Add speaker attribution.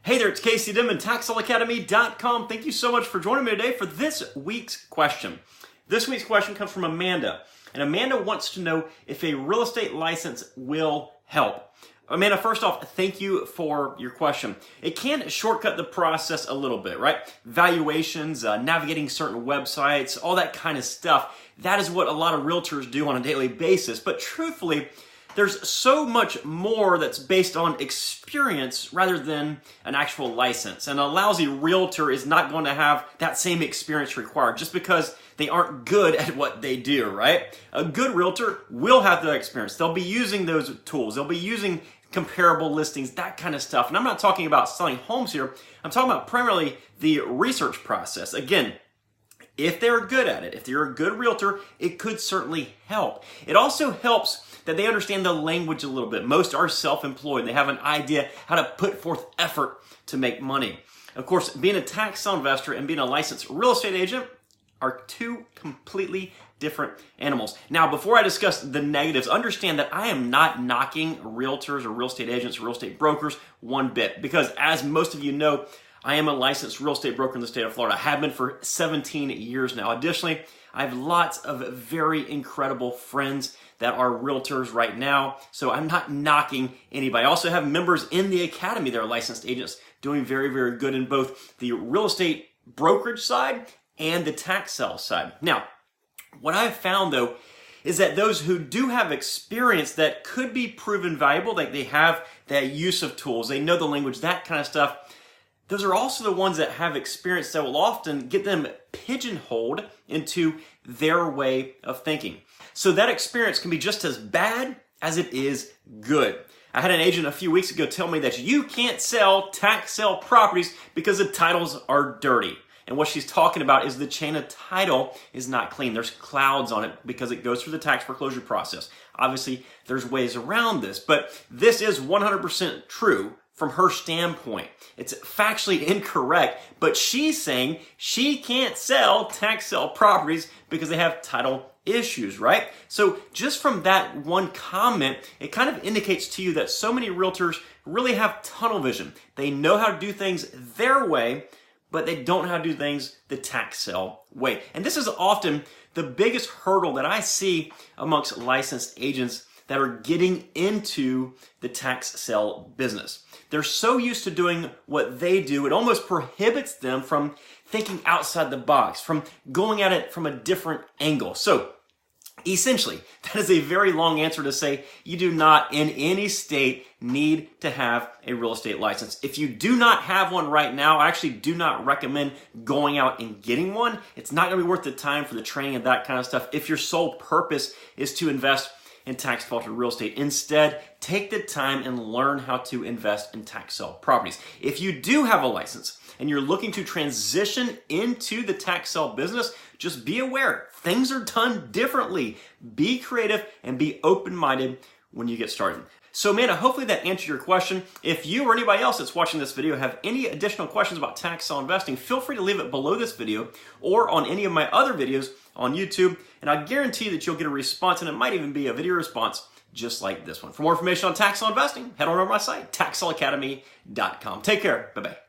Speaker 1: Hey there, it's Casey Dimon, TaxSaleAcademy.com. Thank you so much for joining me today for this week's question. This week's question comes from Amanda, and Amanda wants to know if a real estate license will help. Amanda, first off, thank you for your question. It can shortcut the process a little bit, right? Valuations, navigating certain websites, all that kind of stuff. That is what a lot of realtors do on a daily basis. But truthfully, there's so much more that's based on experience rather than an actual license. And a lousy realtor is not going to have that same experience required just because they aren't good at what they do, right? A good realtor will have that experience. They'll be using those tools. They'll be using comparable listings, that kind of stuff. And I'm not talking about selling homes here. I'm talking about primarily the research process. Again, if they're good at it, if you're a good realtor, it could certainly help. It also helps that they understand the language a little bit. Most are self-employed. They have an idea how to put forth effort to make money. Of course, being a tax sale investor and being a licensed real estate agent are two completely different animals. Now, before I discuss the negatives, understand that I am not knocking realtors or real estate agents or real estate brokers one bit, because as most of you know, I am a licensed real estate broker in the state of Florida. I have been for 17 years now. Additionally, I have lots of very incredible friends that are realtors right now, so I'm not knocking anybody. I also have members in the academy that are licensed agents doing very, very good in both the real estate brokerage side and the tax sale side. Now, what I've found though is that those who do have experience that could be proven valuable, like they have that use of tools, they know the language, that kind of stuff, those are also the ones that have experience that will often get them pigeonholed into their way of thinking. So that experience can be just as bad as it is good. I had an agent a few weeks ago tell me that you can't sell tax sale properties because the titles are dirty. And what she's talking about is the chain of title is not clean. There's clouds on it because it goes through the tax foreclosure process. Obviously, there's ways around this, but this is 100% true from her standpoint. It's factually incorrect, but she's saying she can't sell tax sale properties because they have title issues, right? So just from that one comment, it kind of indicates to you that so many realtors really have tunnel vision. They know how to do things their way, but they don't know how to do things the tax sale way. And this is often the biggest hurdle that I see amongst licensed agents that are getting into the tax sale business. They're so used to doing what they do, it almost prohibits them from thinking outside the box, from going at it from a different angle. So essentially, that is a very long answer to say you do not in any state need to have a real estate license. If you do not have one right now, I actually do not recommend going out and getting one. It's not going to be worth the time for the training and that kind of stuff if your sole purpose is to invest in tax defaulted real estate. Instead, take the time and learn how to invest in tax sale properties. If you do have a license and you're looking to transition into the tax sale business, just be aware things are done differently. Be creative and be open-minded when you get started. So Amanda, hopefully that answered your question. If you or anybody else that's watching this video have any additional questions about tax sale investing, feel free to leave it below this video or on any of my other videos on YouTube, and I guarantee that you'll get a response, and it might even be a video response just like this one. For more information on tax sale investing, head on over to my site, TaxSaleAcademy.com. Take care. Bye-bye.